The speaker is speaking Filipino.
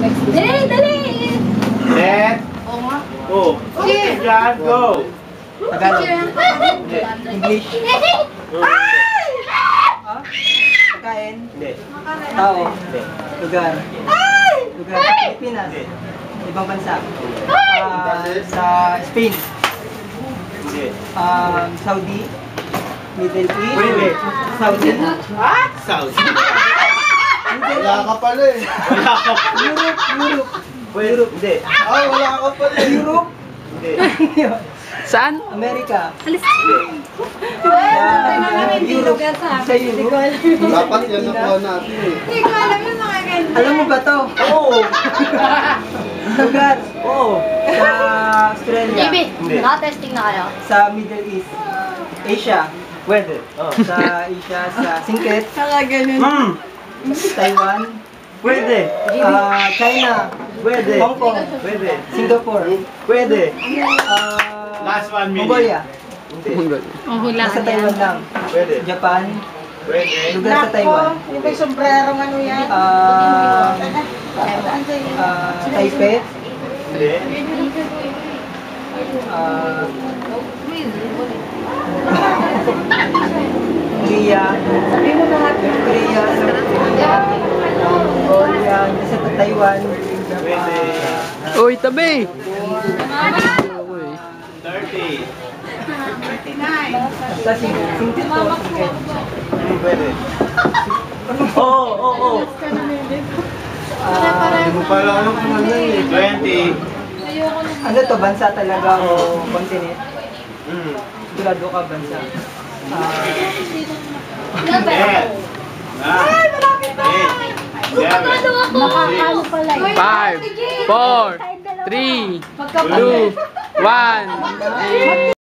Dali, dali! Set. Oo nga. Oh. Okay, John, go. Tagalog. English. Pagkain. Hindi. Tao. Hindi. Lugar. Lugar sa Pilipinas. Hindi. Ibang bansa. Sa Spain. Hindi. Saudi. Middle East. Pwede. Saudi. South. Wala ka pala eh. Wala ka. Europe. Pwede. Hindi. Wala ka pala eh. Europe. Hindi. Saan? Amerika. Alis. Sa Europe. Dapat yan nakuha natin eh. Hindi ko alam yung mga ganyan. Alam mo ba to? Oo. Lugar. Oo. Sa Australia. Baby, Hindi. naka-testing na kayo. Sa Middle East. Asia. Pwede. Oh. Sa Asia. Sa Singket. Saka ganun. Taiwan. Pwede. China. Pwede. Hong Kong. Pwede. Singapore. Pwede. ah, Last 1 minute. Mongolia. Hindi. Ang hula Nasa Taiwan lang. Pwede. Japan. Pwede. Lugar sa Taiwan. Yung may sombrerong ano yan. Taipei. Hindi. Korea. Korea. Mongolia. Nasa Taiwan. Pwede. Uy, tabi! 30. Sa Singket po. Singket. Pwede. Oo, oo, oo. Hindi mo pala alam kung ano eh. 20. Ano to? Bansa talaga o continent? Sigurado ka bansa. 10. 9. 8. 7. Nakakalo pala yun. 5, 4, 3, 2, 1.